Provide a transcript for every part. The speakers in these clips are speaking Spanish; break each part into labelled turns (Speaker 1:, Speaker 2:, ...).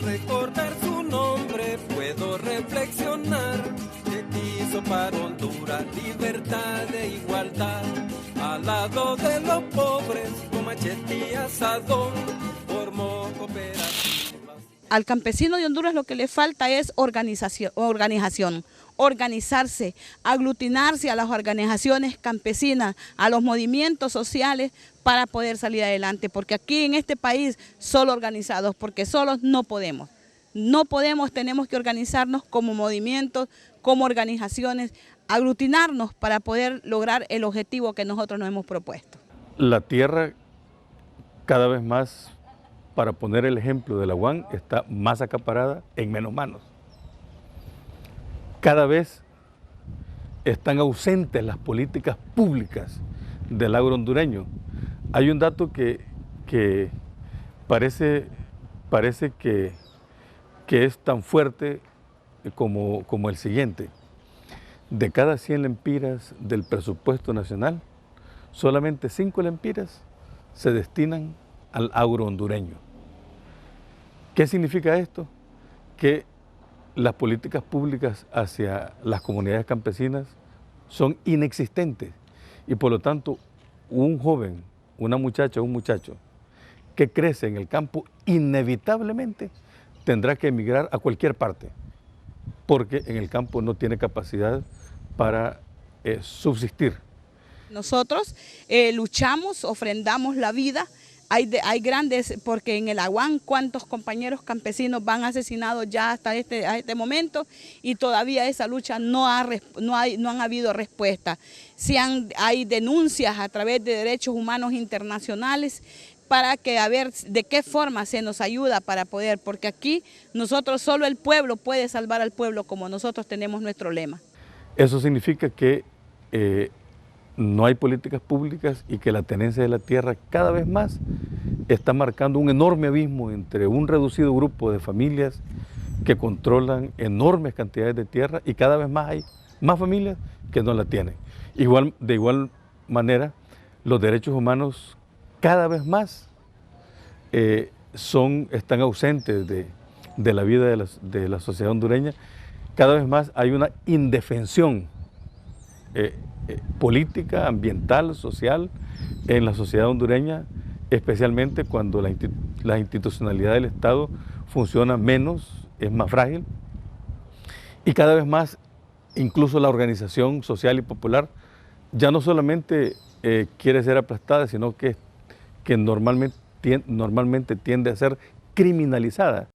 Speaker 1: Recordar su nombre puedo reflexionar, que quiso para Honduras libertad e igualdad, al lado de los pobres con machete y asadón, formó cooperativas.
Speaker 2: Al campesino de Honduras lo que le falta es organizarse, aglutinarse a las organizaciones campesinas, a los movimientos sociales para poder salir adelante, porque aquí en este país solo organizados, porque solos no podemos. No podemos, tenemos que organizarnos como movimientos, como organizaciones, aglutinarnos para poder lograr el objetivo que nosotros nos hemos propuesto.
Speaker 3: La tierra cada vez más, para poner el ejemplo de la UAN, está más acaparada en menos manos. Cada vez están ausentes las políticas públicas del agro hondureño. Hay un dato que parece que es tan fuerte como el siguiente. De cada 100 lempiras del presupuesto nacional, solamente 5 lempiras se destinan al agro hondureño. ¿Qué significa esto? Que las políticas públicas hacia las comunidades campesinas son inexistentes y por lo tanto un joven, una muchacha, un muchacho que crece en el campo inevitablemente tendrá que emigrar a cualquier parte porque en el campo no tiene capacidad para subsistir.
Speaker 2: Nosotros luchamos, ofrendamos la vida. Hay grandes, porque en el Aguán cuántos compañeros campesinos van asesinados ya hasta este momento y todavía esa lucha no han habido respuesta. Hay denuncias a través de derechos humanos internacionales para que a ver de qué forma se nos ayuda para poder, porque aquí nosotros solo el pueblo puede salvar al pueblo como nosotros tenemos nuestro lema.
Speaker 3: Eso significa que no hay políticas públicas y que la tenencia de la tierra cada vez más está marcando un enorme abismo entre un reducido grupo de familias que controlan enormes cantidades de tierra y cada vez más hay más familias que no la tienen. De igual manera, los derechos humanos cada vez más están ausentes de la vida de la sociedad hondureña. Cada vez más hay una indefensión política, ambiental, social en la sociedad hondureña, especialmente cuando la institucionalidad del Estado funciona menos, es más frágil y cada vez más incluso la organización social y popular ya no solamente quiere ser aplastada, sino que normalmente tiende a ser criminalizada.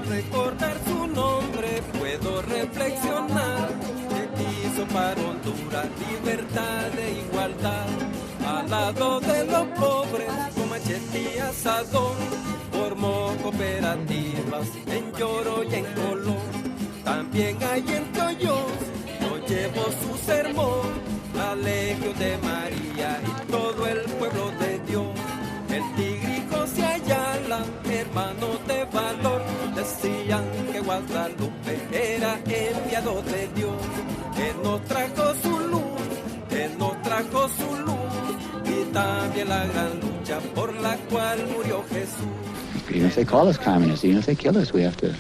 Speaker 1: Recordar su nombre puedo reflexionar, que Honduras, libertad e igualdad. Al lado de los pobres, con machete y asadón, formó cooperativas en Lloro y en Colón. También hay en Toyos, nos llevó su sermón, la Legión de María y todo el pueblo de Dios. El Tigre y José Ayala, hermanos de valor, decían que Guadalupe era enviado de Dios. Él nos trajo su luz, Él nos trajo su luz, y también la gran lucha por la cual murió Jesús.
Speaker 4: Even if they call us communists, even if they kill us, we have to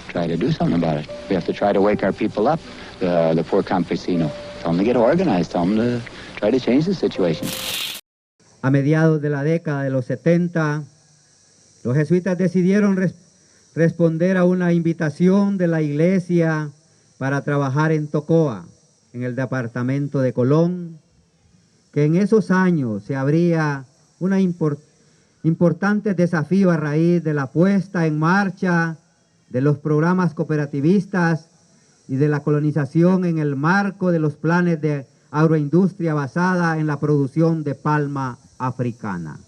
Speaker 4: try to do something about it. We have to try to wake our people up, the poor campesino. Tell them to get organized, tell them to try to change the situation.
Speaker 5: A mediados de la década de los 70, los jesuitas decidieron responder a una invitación de la iglesia para trabajar en Tocoa, en el departamento de Colón, que en esos años se abría un importante desafío a raíz de la puesta en marcha de los programas cooperativistas y de la colonización en el marco de los planes de agroindustria basada en la producción de palma africana.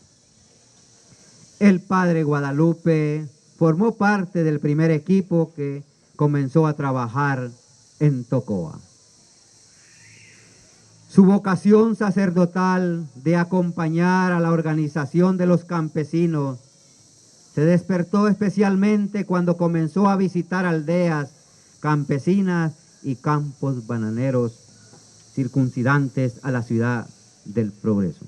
Speaker 5: El padre Guadalupe formó parte del primer equipo que comenzó a trabajar en Tocoa. Su vocación sacerdotal de acompañar a la organización de los campesinos se despertó especialmente cuando comenzó a visitar aldeas campesinas y campos bananeros circuncidantes a la ciudad del Progreso.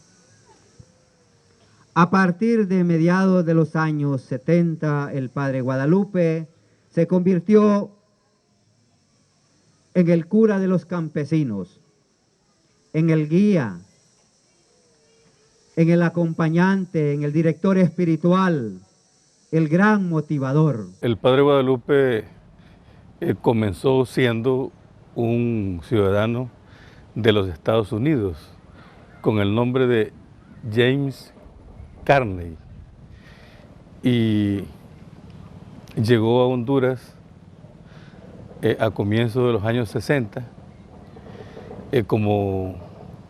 Speaker 5: A partir de mediados de los años 70, el padre Guadalupe se convirtió en el cura de los campesinos, en el guía, en el acompañante, en el director espiritual, el gran motivador.
Speaker 3: El padre Guadalupe comenzó siendo un ciudadano de los Estados Unidos con el nombre de James Carney y llegó a Honduras a comienzos de los años 60 como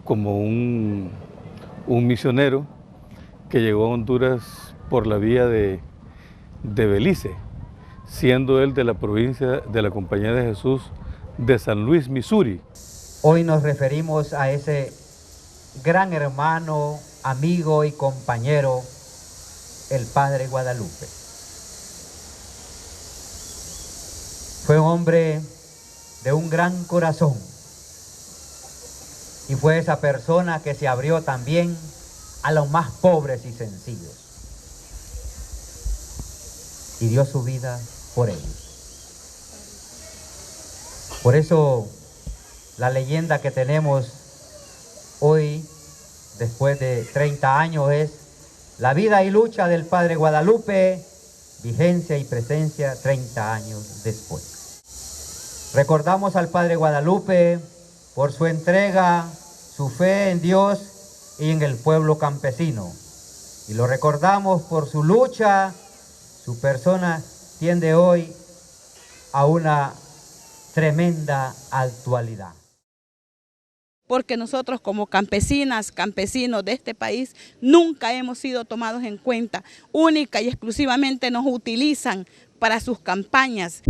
Speaker 3: un misionero que llegó a Honduras por la vía de Belice, siendo él de la provincia de la Compañía de Jesús de San Luis, Missouri.
Speaker 5: Hoy nos referimos a ese gran hermano, amigo y compañero, el padre Guadalupe. Fue un hombre de un gran corazón y fue esa persona que se abrió también a los más pobres y sencillos y dio su vida por ellos. Por eso la leyenda que tenemos hoy, después de 30 años, es la vida y lucha del padre Guadalupe, vigencia y presencia 30 años después. Recordamos al padre Guadalupe por su entrega, su fe en Dios y en el pueblo campesino. Y lo recordamos por su lucha. Su persona tiende hoy a una tremenda actualidad.
Speaker 2: Porque nosotros como campesinas, campesinos de este país, nunca hemos sido tomados en cuenta. Única y exclusivamente nos utilizan para sus campañas.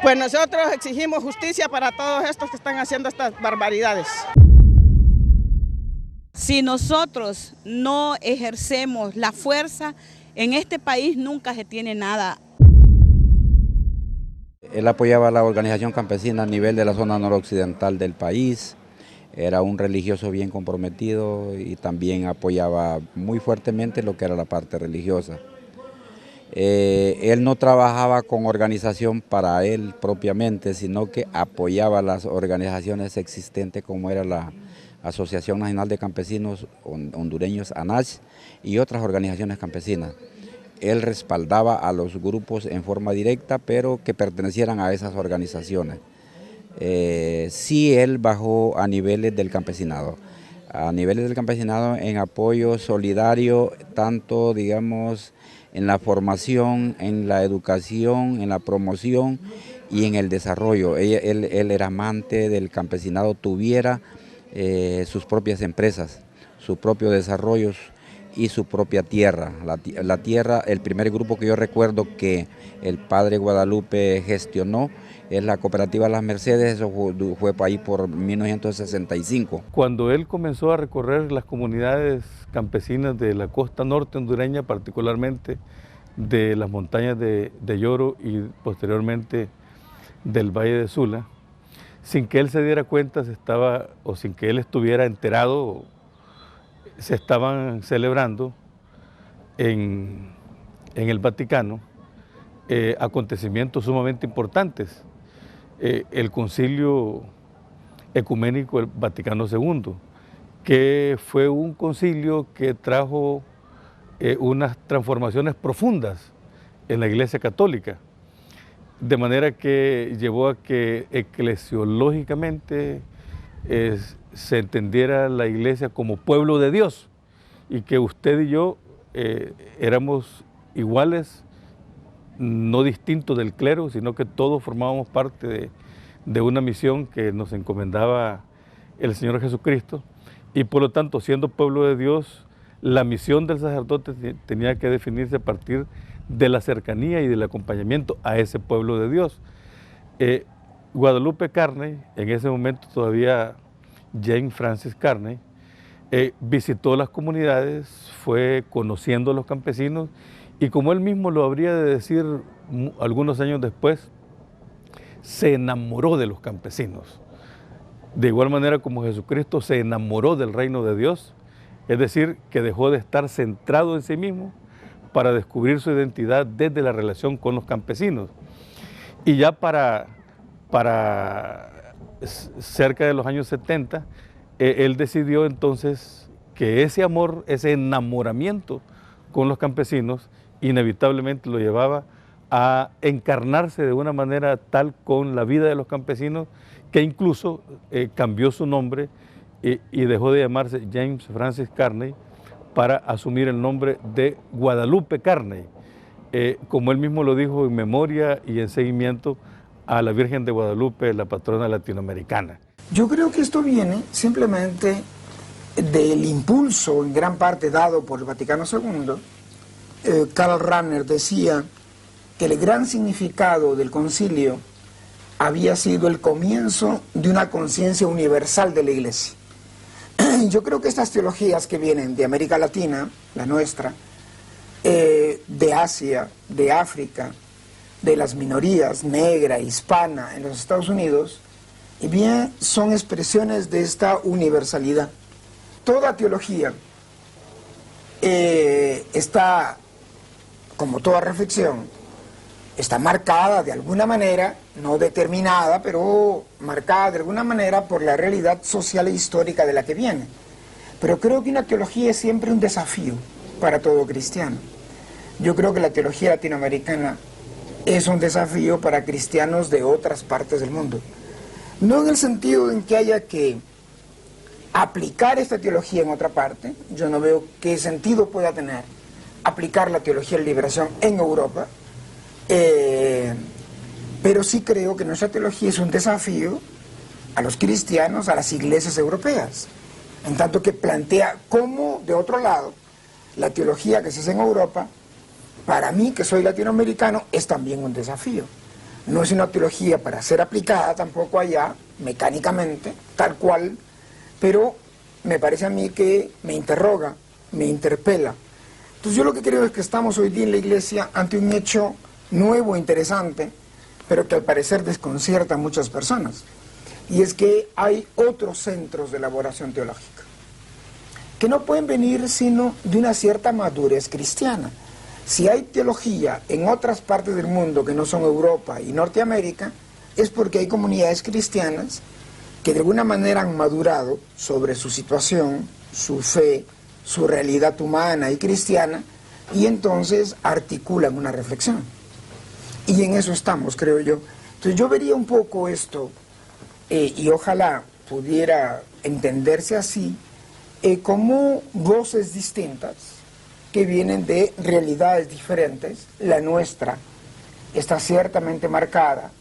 Speaker 6: Pues nosotros exigimos justicia para todos estos que están haciendo estas barbaridades.
Speaker 2: Si nosotros no ejercemos la fuerza, en este país nunca se tiene nada.
Speaker 7: Él apoyaba a la organización campesina a nivel de la zona noroccidental del país, era un religioso bien comprometido y también apoyaba muy fuertemente lo que era la parte religiosa. Él no trabajaba con organización para él propiamente, sino que apoyaba las organizaciones existentes como era la Asociación Nacional de Campesinos Hondureños, ANACH, y otras organizaciones campesinas. Él respaldaba a los grupos en forma directa, pero que pertenecieran a esas organizaciones. Sí, él bajó a niveles del campesinado. A niveles del campesinado en apoyo solidario, tanto, digamos, en la formación, en la educación, en la promoción y en el desarrollo. Él era amante del campesinado, tuviera sus propias empresas, sus propios desarrollos y su propia tierra. La tierra, el primer grupo que yo recuerdo que el padre Guadalupe gestionó es la cooperativa Las Mercedes, eso fue ahí por 1965.
Speaker 3: Cuando él comenzó a recorrer las comunidades campesinas de la costa norte hondureña, particularmente de las montañas de Lloro y posteriormente del Valle de Sula, sin que él se diera cuenta, sin que él estuviera enterado, se estaban celebrando en el Vaticano acontecimientos sumamente importantes. El Concilio Ecuménico del Vaticano II, que fue un concilio que trajo unas transformaciones profundas en la Iglesia Católica, de manera que llevó a que eclesiológicamente se entendiera la Iglesia como pueblo de Dios y que usted y yo éramos iguales, no distintos del clero, sino que todos formábamos parte de una misión que nos encomendaba el Señor Jesucristo, y por lo tanto, siendo pueblo de Dios, la misión del sacerdote tenía que definirse a partir de la cercanía y del acompañamiento a ese pueblo de Dios. Guadalupe Carney, en ese momento todavía James Francis Carney, visitó las comunidades, fue conociendo a los campesinos, y como él mismo lo habría de decir algunos años después, se enamoró de los campesinos. De igual manera como Jesucristo se enamoró del reino de Dios, es decir, que dejó de estar centrado en sí mismo para descubrir su identidad desde la relación con los campesinos. Y ya para cerca de los años 70, él decidió entonces que ese amor, ese enamoramiento con los campesinos, inevitablemente lo llevaba a encarnarse de una manera tal con la vida de los campesinos que incluso cambió su nombre y dejó de llamarse James Francis Carney para asumir el nombre de Guadalupe Carney, como él mismo lo dijo, en memoria y en seguimiento a la Virgen de Guadalupe, la patrona latinoamericana.
Speaker 8: Yo creo que esto viene simplemente del impulso en gran parte dado por el Vaticano II. Karl Rahner decía que el gran significado del concilio había sido el comienzo de una conciencia universal de la Iglesia. Yo creo que estas teologías que vienen de América Latina, la nuestra, de Asia, de África, de las minorías negra, hispana en los Estados Unidos, y bien son expresiones de esta universalidad. Toda teología está, como toda reflexión, está marcada de alguna manera, no determinada, pero marcada de alguna manera por la realidad social e histórica de la que viene. Pero creo que una teología es siempre un desafío para todo cristiano. Yo creo que la teología latinoamericana es un desafío para cristianos de otras partes del mundo. No en el sentido en que haya que aplicar esta teología en otra parte, yo no veo qué sentido pueda tener aplicar la teología de liberación en Europa, pero sí creo que nuestra teología es un desafío a los cristianos, a las iglesias europeas, en tanto que plantea cómo, de otro lado, la teología que se hace en Europa, para mí, que soy latinoamericano, es también un desafío. No es una teología para ser aplicada tampoco allá, mecánicamente, tal cual, pero me parece a mí que me interroga, me interpela. Entonces yo lo que creo es que estamos hoy día en la iglesia ante un hecho nuevo, interesante, pero que al parecer desconcierta a muchas personas. Y es que hay otros centros de elaboración teológica, que no pueden venir sino de una cierta madurez cristiana. Si hay teología en otras partes del mundo que no son Europa y Norteamérica, es porque hay comunidades cristianas que de alguna manera han madurado sobre su situación, su fe, su realidad humana y cristiana, y entonces articulan una reflexión. Y en eso estamos, creo yo. Entonces yo vería un poco esto, y ojalá pudiera entenderse así, como voces distintas que vienen de realidades diferentes. La nuestra está ciertamente marcada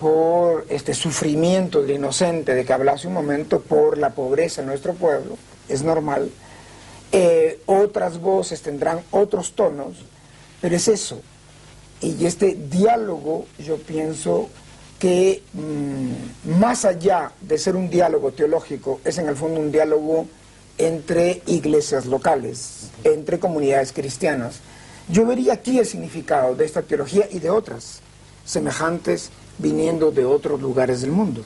Speaker 8: por este sufrimiento del inocente de que hablaba hace un momento, por la pobreza en nuestro pueblo, es normal. Otras voces tendrán otros tonos, pero es eso. Y este diálogo, yo pienso que más allá de ser un diálogo teológico, es en el fondo un diálogo entre iglesias locales, entre comunidades cristianas. Yo vería aquí el significado de esta teología y de otras semejantes viniendo de otros lugares del mundo.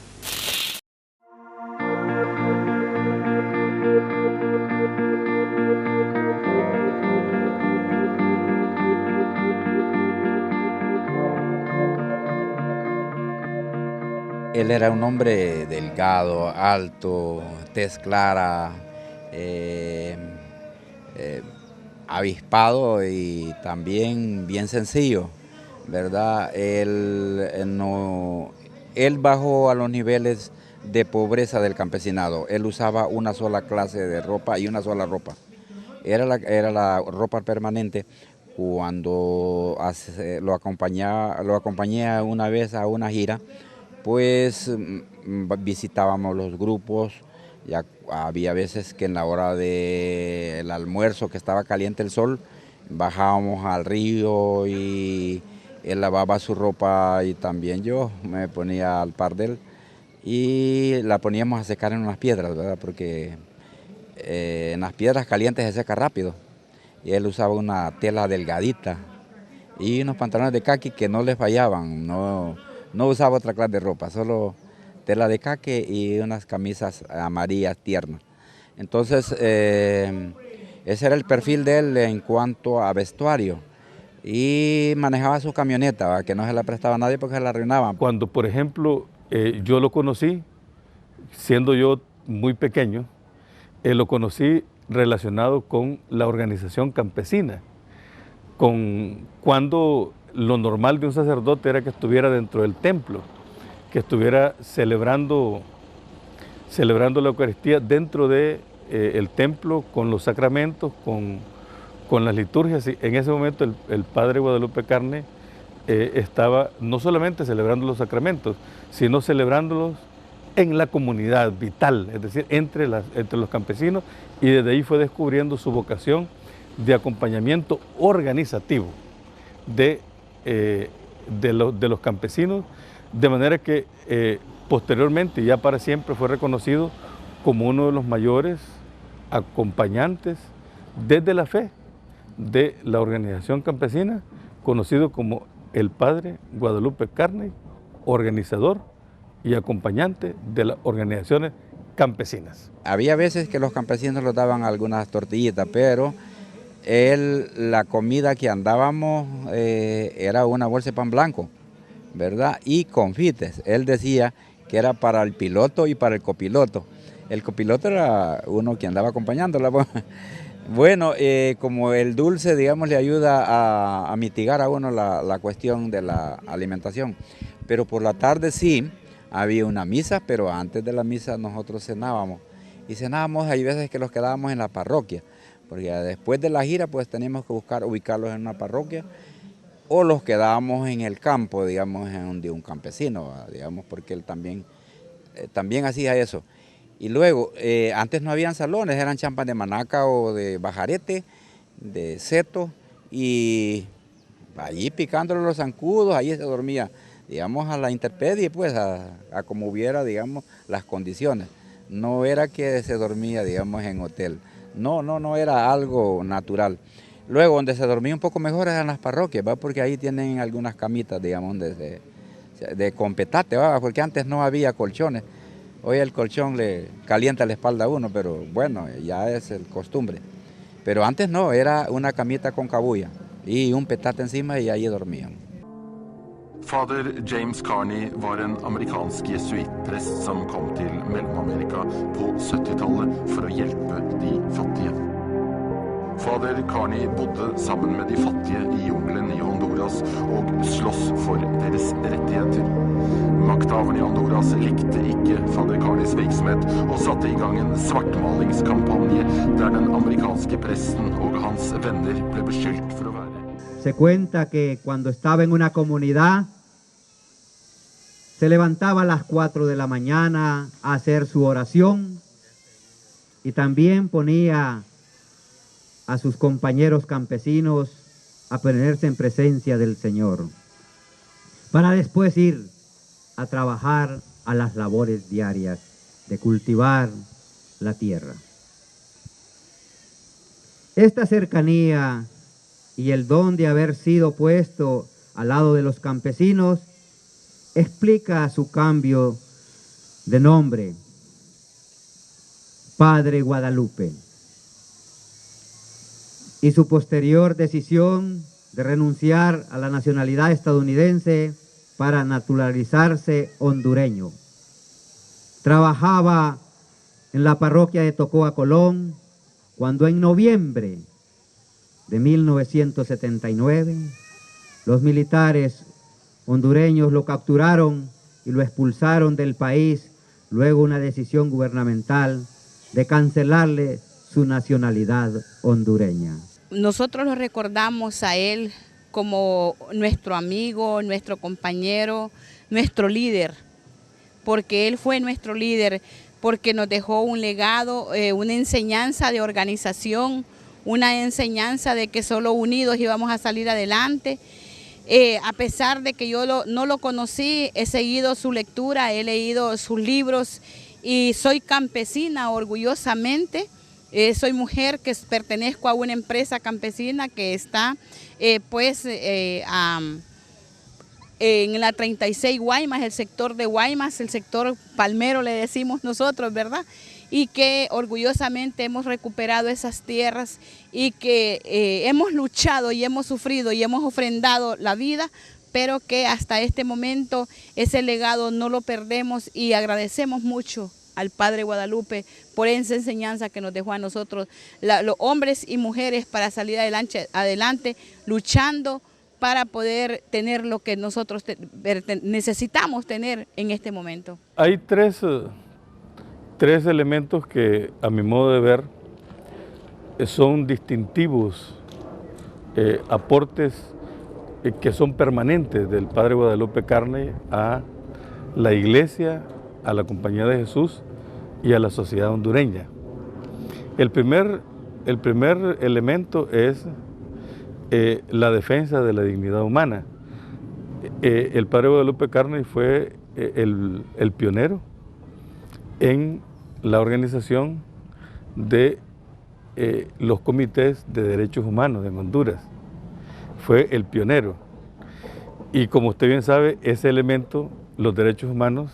Speaker 7: Él era un hombre delgado, alto, tez clara, avispado y también bien sencillo, ¿verdad? Él bajó a los niveles de pobreza del campesinado. Él usaba una sola clase de ropa y una sola ropa. Era la ropa permanente. Cuando lo acompañé una vez a una gira, pues visitábamos los grupos. Ya había veces que en la hora del almuerzo, que estaba caliente el sol, bajábamos al río y él lavaba su ropa y también yo me ponía al par de él y la poníamos a secar en unas piedras, ¿verdad? Porque en las piedras calientes se seca rápido. Y él usaba una tela delgadita y unos pantalones de caqui que no le fallaban, no usaba otra clase de ropa, solo tela de caqui y unas camisas amarillas tiernas. Entonces, ese era el perfil de él en cuanto a vestuario. Y manejaba su camioneta, ¿verdad? Que no se la prestaba a nadie porque se la arruinaban.
Speaker 3: Cuando, por ejemplo, yo lo conocí, siendo yo muy pequeño, lo conocí relacionado con la organización campesina, cuando lo normal de un sacerdote era que estuviera dentro del templo, que estuviera celebrando la Eucaristía dentro del templo, con los sacramentos, con las liturgias. Y en ese momento el padre Guadalupe Carne estaba no solamente celebrando los sacramentos, sino celebrándolos en la comunidad vital, es decir, entre los campesinos, y desde ahí fue descubriendo su vocación de acompañamiento organizativo de los campesinos, de manera que posteriormente, ya para siempre, fue reconocido como uno de los mayores acompañantes desde la fe de la organización campesina, conocido como el padre Guadalupe Carne, organizador y acompañante de las organizaciones campesinas.
Speaker 7: Había veces que los campesinos nos daban algunas tortillitas, pero la comida que andábamos era una bolsa de pan blanco, ¿verdad? Y confites. Él decía que era para el piloto y para el copiloto. El copiloto era uno que andaba acompañándola. Bueno, como el dulce, digamos, le ayuda a mitigar a uno la cuestión de la alimentación. Pero por la tarde sí, había una misa, pero antes de la misa nosotros cenábamos. Y cenábamos, hay veces que los quedábamos en la parroquia, porque después de la gira pues teníamos que ubicarlos en una parroquia, o los quedábamos en el campo, digamos, de un campesino, digamos, porque él también hacía eso. Y luego, antes no habían salones, eran champas de manaca o de bajarete, de seto, y allí picándole los zancudos, allí se dormía, digamos, a la intemperie, pues, a como hubiera, digamos, las condiciones. No era que se dormía, digamos, en hotel. No era algo natural. Luego, donde se dormía un poco mejor eran las parroquias, ¿va? Porque ahí tienen algunas camitas, digamos, de competate, ¿va? Porque antes no había colchones. Hoy el colchón le calienta la espalda a uno, pero bueno, ya es el costumbre. Pero antes no, era una camita con cabuya y un petate encima y allí dormían.
Speaker 9: Fader James Carney var en amerikansk jesuitprest som kom til Mellom-Amerika på 70-tallet for å hjelpe de fattige. Fader Carney bodde sammen med de fattige i jungelen i Honduras og sloss for deres rettigheter. Makthaverne i Honduras likte ikke Fader Carneys virksomhet og satte i gang en svartmalingskampanje der den amerikanske presten og hans venner ble beskyldt for å være.
Speaker 5: Se cuenta que cuando estaba en una comunidad se levantaba a las 4 de la mañana a hacer su oración y también ponía a sus compañeros campesinos a ponerse en presencia del Señor, para después ir a trabajar a las labores diarias de cultivar la tierra. Esta cercanía y el don de haber sido puesto al lado de los campesinos explica su cambio de nombre, Padre Guadalupe, y su posterior decisión de renunciar a la nacionalidad estadounidense para naturalizarse hondureño. Trabajaba en la parroquia de Tocoa, Colón, cuando en noviembre de 1979 los militares hondureños lo capturaron y lo expulsaron del país, luego una decisión gubernamental de cancelarle su nacionalidad hondureña.
Speaker 2: Nosotros lo recordamos a él como nuestro amigo, nuestro compañero, nuestro líder, porque él fue nuestro líder, porque nos dejó un legado, una enseñanza de organización, una enseñanza de que solo unidos íbamos a salir adelante. A pesar de que yo no lo conocí, he seguido su lectura, he leído sus libros y soy campesina orgullosamente. Soy mujer que pertenezco a una empresa campesina que está en la 36 Guaymas, el sector de Guaymas, el sector palmero le decimos nosotros, ¿verdad? Y que orgullosamente hemos recuperado esas tierras y que hemos luchado y hemos sufrido y hemos ofrendado la vida, pero que hasta este momento ese legado no lo perdemos y agradecemos mucho al Padre Guadalupe por esa enseñanza que nos dejó a nosotros, los hombres y mujeres, para salir adelante luchando para poder tener lo que nosotros necesitamos tener en este momento.
Speaker 3: Hay tres elementos que, a mi modo de ver, son distintivos, aportes que son permanentes del Padre Guadalupe Carney a la Iglesia, a la Compañía de Jesús y a la sociedad hondureña. El primer elemento es la defensa de la dignidad humana. El Padre Guadalupe Carney fue el pionero en la organización de los comités de derechos humanos en Honduras. Fue el pionero. Y como usted bien sabe, ese elemento, los derechos humanos,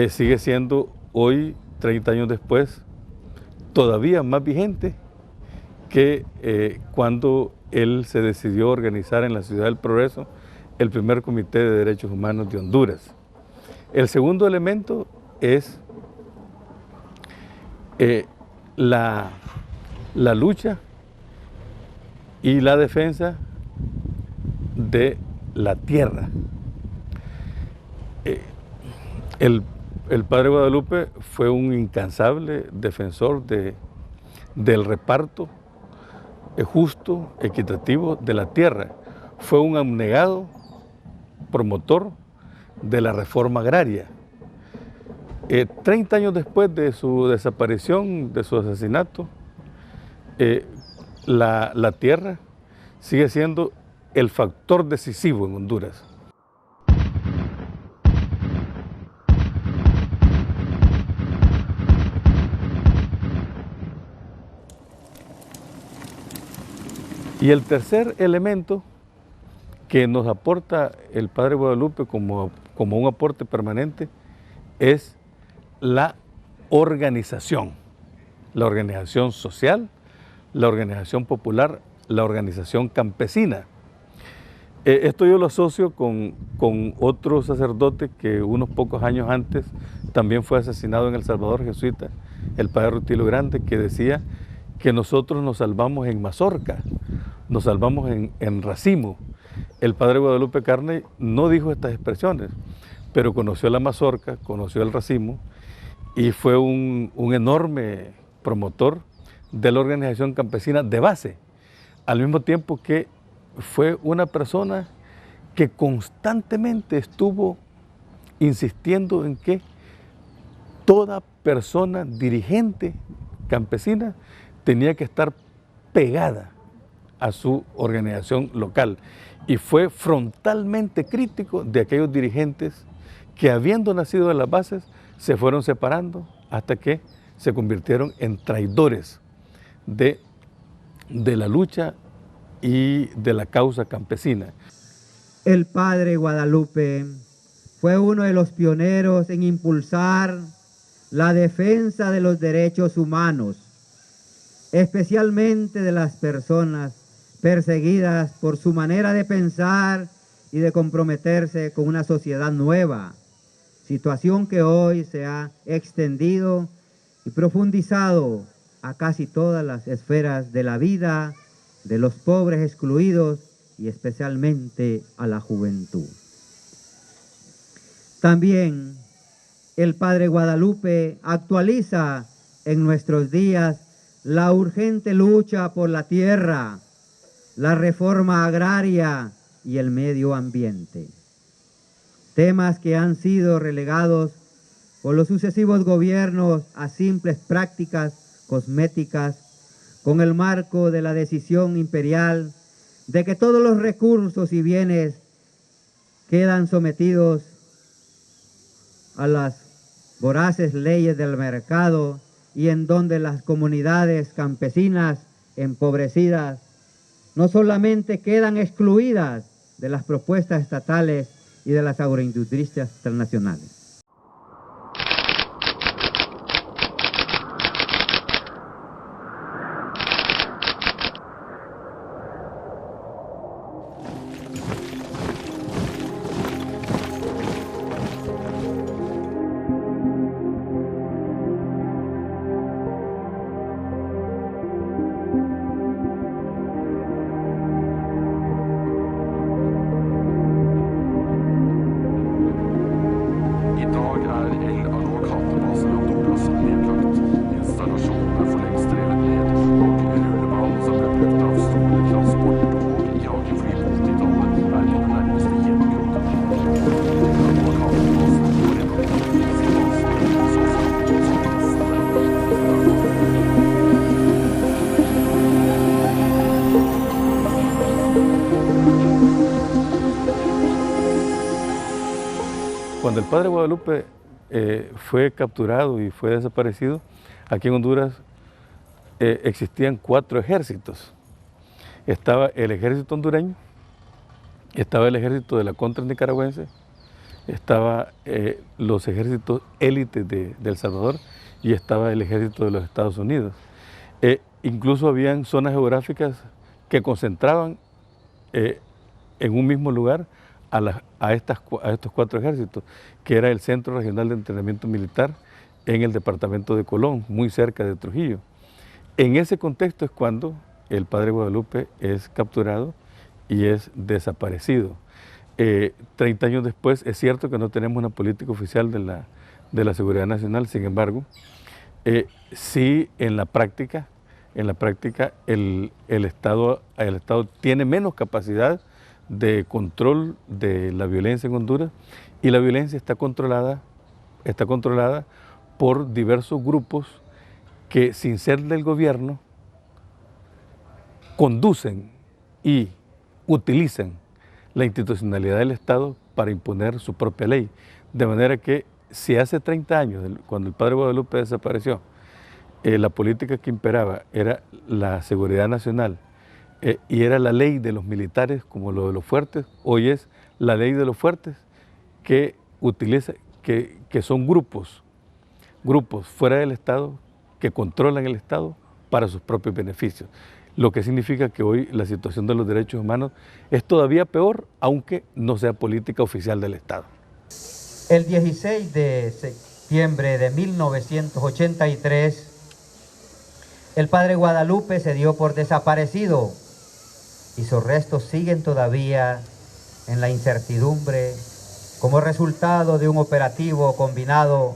Speaker 3: sigue siendo hoy, 30 años después, todavía más vigente que cuando él se decidió organizar en la Ciudad del Progreso el primer Comité de Derechos Humanos de Honduras. El segundo elemento es la lucha y la defensa de la tierra. El Padre Guadalupe fue un incansable defensor del reparto justo, equitativo de la tierra. Fue un abnegado promotor de la reforma agraria. 30 años después de su desaparición, de su asesinato, la tierra sigue siendo el factor decisivo en Honduras. Y el tercer elemento que nos aporta el Padre Guadalupe como un aporte permanente es la organización social, la organización popular, la organización campesina. Esto yo lo asocio con otro sacerdote que unos pocos años antes también fue asesinado en El Salvador, jesuita, el Padre Rutilio Grande, que decía que nosotros nos salvamos en mazorca, nos salvamos en racimo. El Padre Guadalupe Carney no dijo estas expresiones, pero conoció la mazorca, conoció el racimo y fue un enorme promotor de la organización campesina de base, al mismo tiempo que fue una persona que constantemente estuvo insistiendo en que toda persona dirigente campesina tenía que estar pegada a su organización local, y fue frontalmente crítico de aquellos dirigentes que, habiendo nacido de las bases, se fueron separando hasta que se convirtieron en traidores de la lucha y de la causa campesina.
Speaker 5: El padre Guadalupe fue uno de los pioneros en impulsar la defensa de los derechos humanos, especialmente de las personas perseguidas por su manera de pensar y de comprometerse con una sociedad nueva, situación que hoy se ha extendido y profundizado a casi todas las esferas de la vida de los pobres excluidos y especialmente a la juventud. También el padre Guadalupe actualiza en nuestros días la urgente lucha por la tierra, la reforma agraria y el medio ambiente. Temas que han sido relegados por los sucesivos gobiernos a simples prácticas cosméticas, con el marco de la decisión imperial de que todos los recursos y bienes quedan sometidos a las voraces leyes del mercado, y en donde las comunidades campesinas empobrecidas no solamente quedan excluidas de las propuestas estatales y de las agroindustrias transnacionales.
Speaker 3: Cuando el padre Guadalupe fue capturado y fue desaparecido, aquí en Honduras existían 4 ejércitos. Estaba el ejército hondureño, estaba el ejército de la contra nicaragüense, estaba los ejércitos élites de El Salvador, y estaba el ejército de los Estados Unidos. Incluso habían zonas geográficas que concentraban en un mismo lugar a estos 4 ejércitos, que era el Centro Regional de Entrenamiento Militar en el departamento de Colón, muy cerca de Trujillo. En ese contexto es cuando el padre Guadalupe es capturado y es desaparecido. 30 años después, es cierto que no tenemos una política oficial de la seguridad nacional, sin embargo, sí en la práctica el Estado tiene menos capacidad de control de la violencia en Honduras, y la violencia está controlada por diversos grupos que, sin ser del gobierno, conducen y utilizan la institucionalidad del Estado para imponer su propia ley. De manera que si hace 30 años, cuando el padre Guadalupe desapareció, la política que imperaba era la seguridad nacional, y era la ley de los militares como lo de los fuertes, hoy es la ley de los fuertes que son grupos fuera del Estado que controlan el Estado para sus propios beneficios. Lo que significa que hoy la situación de los derechos humanos es todavía peor, aunque no sea política oficial del Estado.
Speaker 5: El 16 de septiembre de 1983, el padre Guadalupe se dio por desaparecido, y sus restos siguen todavía en la incertidumbre como resultado de un operativo combinado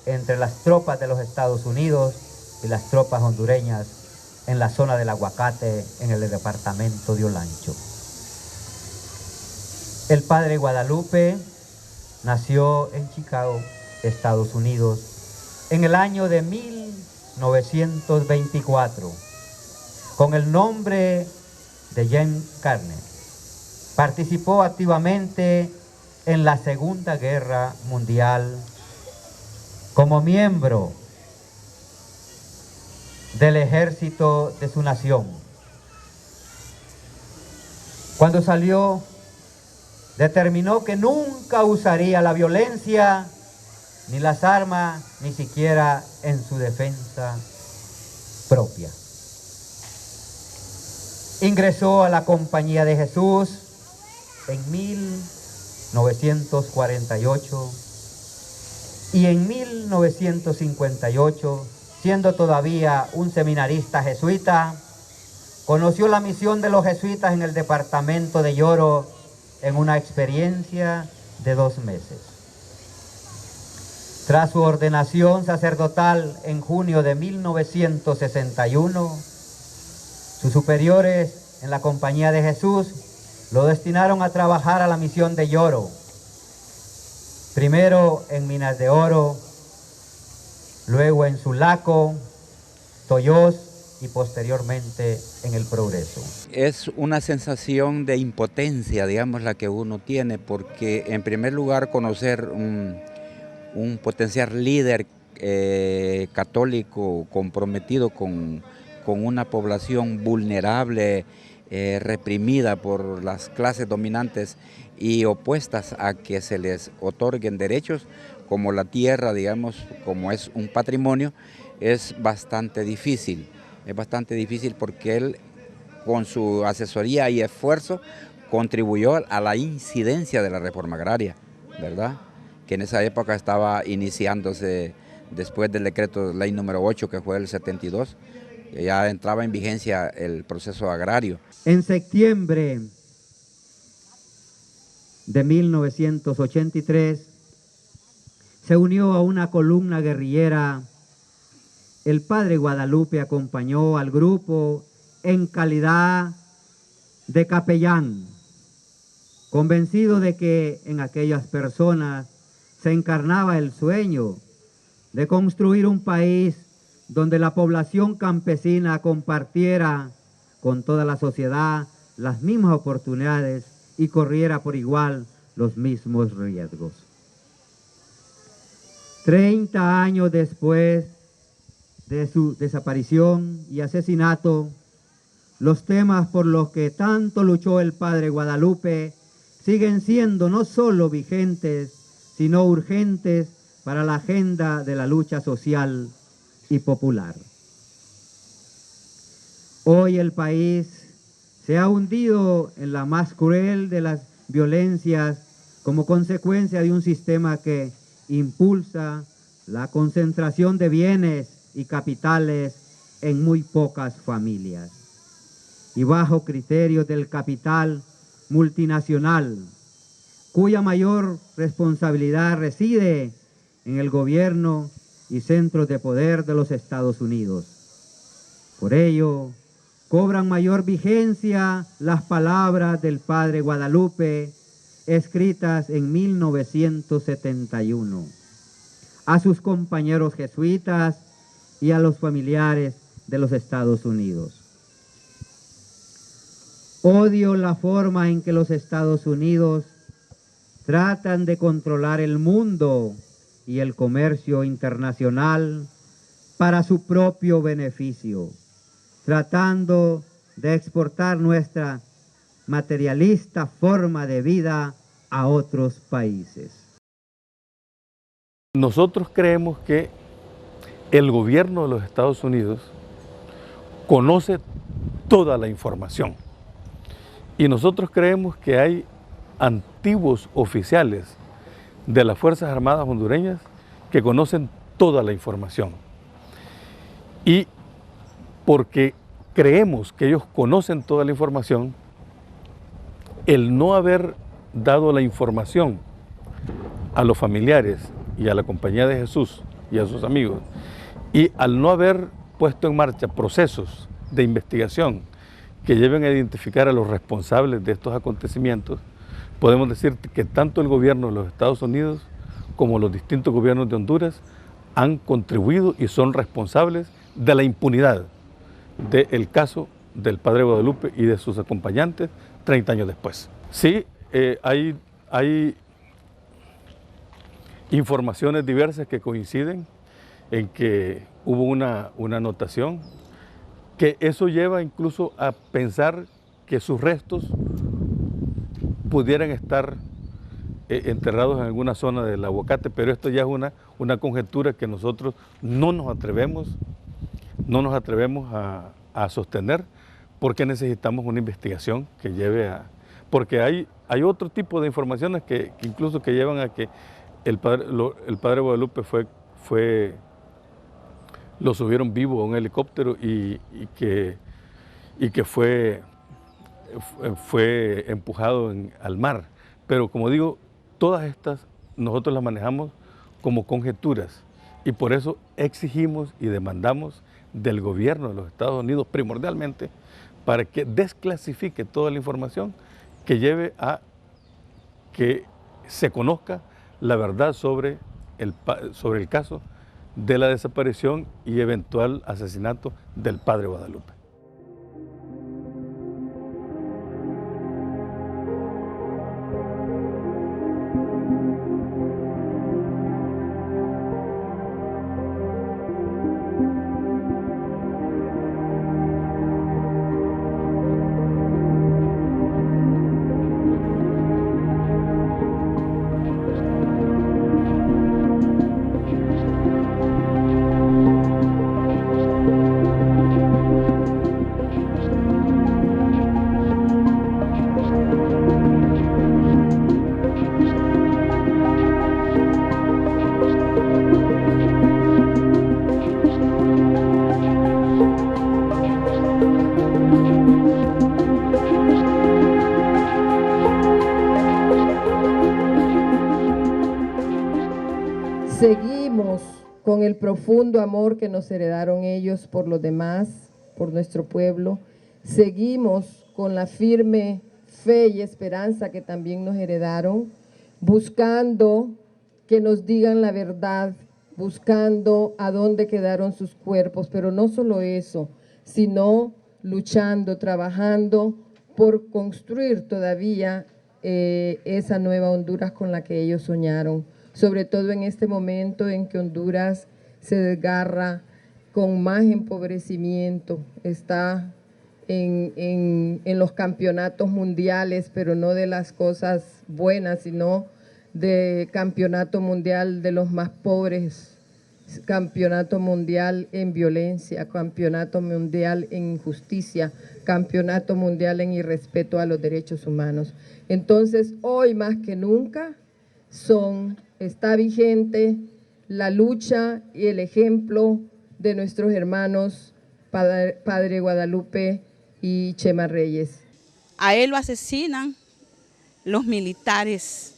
Speaker 5: entre las tropas de los Estados Unidos y las tropas hondureñas en la zona del Aguacate, en el departamento de Olancho. El padre Guadalupe nació en Chicago, Estados Unidos, en el año de 1924, con el nombre de James Carney. Participó activamente en la Segunda Guerra Mundial como miembro del ejército de su nación. Cuando salió, determinó que nunca usaría la violencia ni las armas, ni siquiera en su defensa propia. Ingresó a la Compañía de Jesús en 1948 y en 1958, siendo todavía un seminarista jesuita, conoció la misión de los jesuitas en el departamento de Yoro en una experiencia de 2 meses. Tras su ordenación sacerdotal en junio de 1961, sus superiores en la Compañía de Jesús lo destinaron a trabajar a la misión de Yoro, primero en Minas de Oro, luego en Sulaco, Toyós y posteriormente en El Progreso.
Speaker 7: Es una sensación de impotencia, digamos, la que uno tiene, porque en primer lugar conocer un potencial líder católico comprometido con una población vulnerable, reprimida por las clases dominantes y opuestas a que se les otorguen derechos, como la tierra, digamos, como es un patrimonio, es bastante difícil. Es bastante difícil porque él, con su asesoría y esfuerzo, contribuyó a la incidencia de la reforma agraria, ¿verdad? Que en esa época estaba iniciándose después del decreto de ley número 8, que fue el 72, ya entraba en vigencia el proceso agrario.
Speaker 5: En septiembre de 1983 se unió a una columna guerrillera. El padre Guadalupe acompañó al grupo en calidad de capellán, convencido de que en aquellas personas se encarnaba el sueño de construir un país donde la población campesina compartiera con toda la sociedad las mismas oportunidades y corriera por igual los mismos riesgos. 30 años después de su desaparición y asesinato, los temas por los que tanto luchó el padre Guadalupe siguen siendo no solo vigentes, sino urgentes para la agenda de la lucha social y popular. Hoy el país se ha hundido en la más cruel de las violencias como consecuencia de un sistema que impulsa la concentración de bienes y capitales en muy pocas familias y bajo criterios del capital multinacional, cuya mayor responsabilidad reside en el gobierno y centros de poder de los Estados Unidos. Por ello, cobran mayor vigencia las palabras del padre Guadalupe, escritas en 1971, a sus compañeros jesuitas y a los familiares de los Estados Unidos. Odio la forma en que los Estados Unidos tratan de controlar el mundo y el comercio internacional para su propio beneficio, tratando de exportar nuestra materialista forma de vida a otros países.
Speaker 3: Nosotros creemos que el gobierno de los Estados Unidos conoce toda la información y nosotros creemos que hay antiguos oficiales de las Fuerzas Armadas hondureñas que conocen toda la información. Y porque creemos que ellos conocen toda la información, el no haber dado la información a los familiares y a la Compañía de Jesús y a sus amigos, y al no haber puesto en marcha procesos de investigación que lleven a identificar a los responsables de estos acontecimientos, podemos decir que tanto el gobierno de los Estados Unidos como los distintos gobiernos de Honduras han contribuido y son responsables de la impunidad del caso del padre Guadalupe y de sus acompañantes 30 años después. Sí, hay informaciones diversas que coinciden en que hubo una anotación, que eso lleva incluso a pensar que sus restos pudieran estar enterrados en alguna zona del aguacate, pero esto ya es una conjetura que nosotros no nos atrevemos a sostener, porque necesitamos una investigación que lleve a... Porque hay otro tipo de informaciones que incluso que llevan a que el padre Guadalupe lo subieron vivo a un helicóptero y que fue empujado al mar. Pero como digo, todas estas nosotros las manejamos como conjeturas y por eso exigimos y demandamos del gobierno de los Estados Unidos primordialmente para que desclasifique toda la información que lleve a que se conozca la verdad sobre el caso de la desaparición y eventual asesinato del padre Guadalupe.
Speaker 10: Seguimos con el profundo amor que nos heredaron ellos por los demás, por nuestro pueblo. Seguimos con la firme fe y esperanza que también nos heredaron, buscando que nos digan la verdad, buscando a dónde quedaron sus cuerpos, pero no solo eso, sino luchando, trabajando por construir todavía esa nueva Honduras con la que ellos soñaron. Sobre todo en este momento en que Honduras se desgarra con más empobrecimiento, está en los campeonatos mundiales, pero no de las cosas buenas, sino de campeonato mundial de los más pobres, campeonato mundial en violencia, campeonato mundial en injusticia, campeonato mundial en irrespeto a los derechos humanos. Entonces, hoy más que nunca está vigente la lucha y el ejemplo de nuestros hermanos Padre Guadalupe y Chema Reyes.
Speaker 2: A él lo asesinan los militares,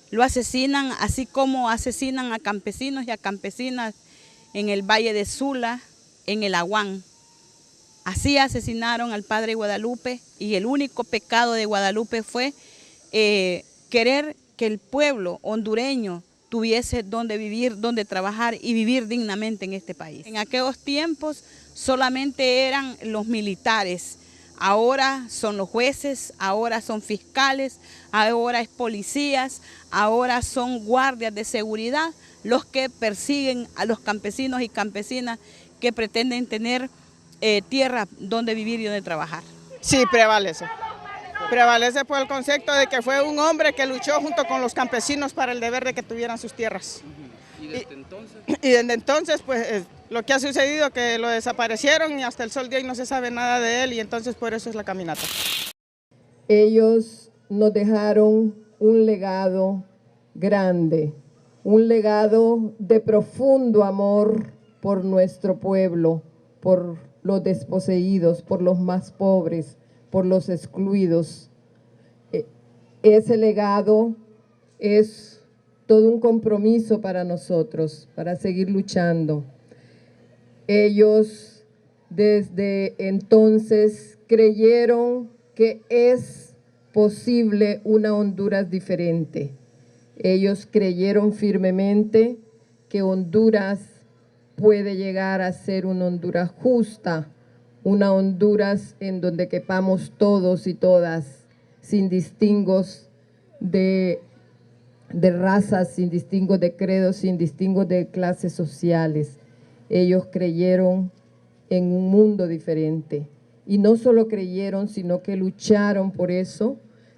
Speaker 2: lo asesinan así como asesinan a campesinos y a campesinas en el Valle de Sula, en el Aguán. Así asesinaron al Padre Guadalupe y el único pecado de Guadalupe fue querer que el pueblo hondureño tuviese donde vivir, donde trabajar y vivir dignamente en este país. En aquellos tiempos solamente eran los militares, ahora son los jueces, ahora son fiscales, ahora es policías, ahora son guardias de seguridad los que persiguen a los campesinos y campesinas que pretenden tener tierra donde vivir y donde trabajar.
Speaker 6: Sí, prevalece. Prevalece por el concepto de que fue un hombre que luchó junto con los campesinos para el deber de que tuvieran sus tierras. ¿Y desde entonces? Y desde entonces, pues, lo que ha sucedido que lo desaparecieron y hasta el sol de hoy no se sabe nada de él y entonces por eso es la caminata.
Speaker 10: Ellos nos dejaron un legado grande, un legado de profundo amor por nuestro pueblo, por los desposeídos, por los más pobres, por los excluidos. Ese legado es todo un compromiso para nosotros, para seguir luchando. Ellos desde entonces creyeron que es posible una Honduras diferente. Ellos creyeron firmemente que Honduras puede llegar a ser una Honduras justa, una Honduras en donde quepamos todos y todas, sin distingos de razas, sin distingos de credos, sin distingos de clases sociales. Ellos creyeron en un mundo diferente. Y no solo creyeron, sino que lucharon por eso,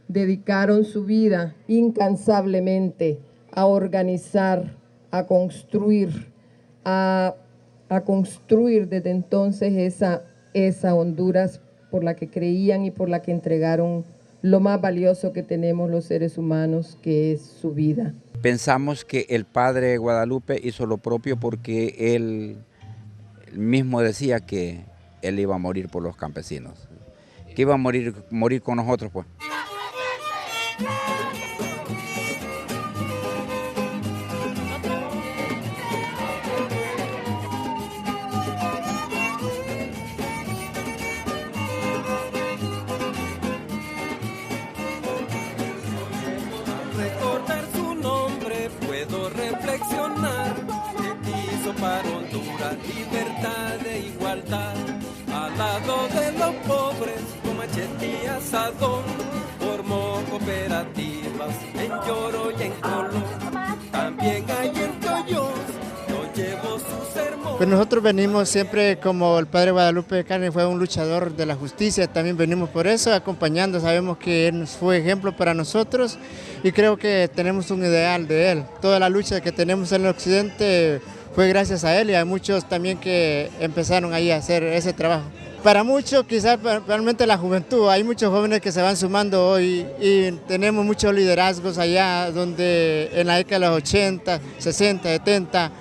Speaker 10: dedicaron su vida incansablemente a organizar, a construir desde entonces esa Honduras por la que creían y por la que entregaron lo más valioso que tenemos los seres humanos, que es su vida.
Speaker 7: Pensamos que el padre Guadalupe hizo lo propio porque él mismo decía que él iba a morir por los campesinos, que iba a morir con nosotros, pues.
Speaker 1: Recordar su nombre puedo reflexionar, que quiso para Honduras libertad e igualdad, al lado de los pobres con machete y asadón, formó cooperativas en Lloro y en Colón, también hay en Toyos, no llevó su sermón.
Speaker 11: Pues nosotros venimos siempre, como el padre Guadalupe Carne fue un luchador de la justicia, también venimos por eso, acompañando, sabemos que él fue ejemplo para nosotros y creo que tenemos un ideal de él. Toda la lucha que tenemos en el occidente fue gracias a él y hay muchos también que empezaron ahí a hacer ese trabajo. Para muchos, quizás realmente la juventud, hay muchos jóvenes que se van sumando hoy y tenemos muchos liderazgos allá donde en la década de los 80, 60, 70,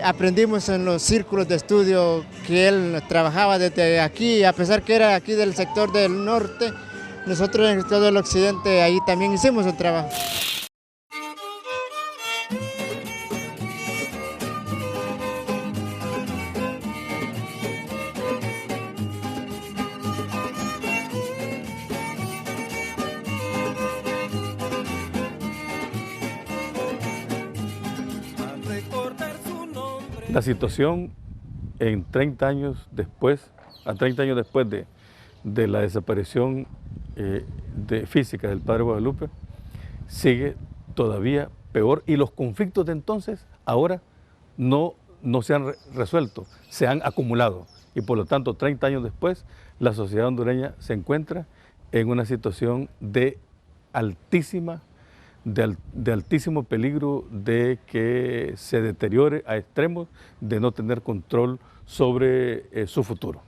Speaker 11: aprendimos en los círculos de estudio que él trabajaba desde aquí, a pesar que era aquí del sector del norte, nosotros en el sector del occidente ahí también hicimos un trabajo.
Speaker 3: La situación en 30 años después, a 30 años después de la desaparición física del padre Guadalupe, sigue todavía peor y los conflictos de entonces ahora no se han resuelto, se han acumulado y por lo tanto 30 años después la sociedad hondureña se encuentra en una situación de altísimo peligro de que se deteriore a extremos de no tener control sobre su futuro.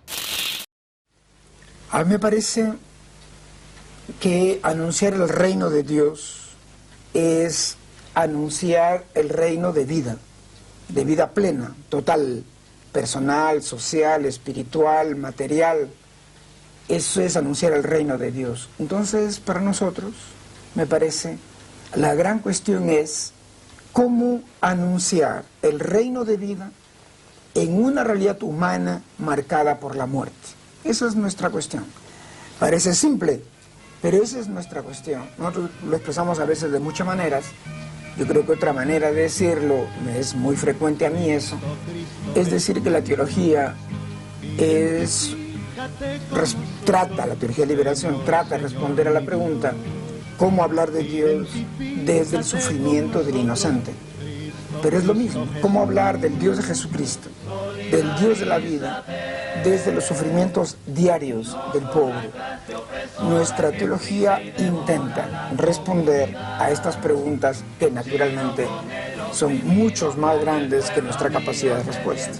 Speaker 8: A mí me parece que anunciar el reino de Dios es anunciar el reino de vida plena, total, personal, social, espiritual, material. Eso es anunciar el reino de Dios. Entonces, para nosotros, me parece, la gran cuestión es cómo anunciar el reino de vida en una realidad humana marcada por la muerte. Esa es nuestra cuestión. Parece simple, pero esa es nuestra cuestión. Nosotros lo expresamos a veces de muchas maneras. Yo creo que otra manera de decirlo, es muy frecuente a mí eso, es decir que la teología la teología de liberación trata de responder a la pregunta cómo hablar de Dios desde el sufrimiento del inocente. Pero es lo mismo, cómo hablar del Dios de Jesucristo, del Dios de la vida, desde los sufrimientos diarios del pobre. Nuestra teología intenta responder a estas preguntas que naturalmente son muchos más grandes que nuestra capacidad de respuesta.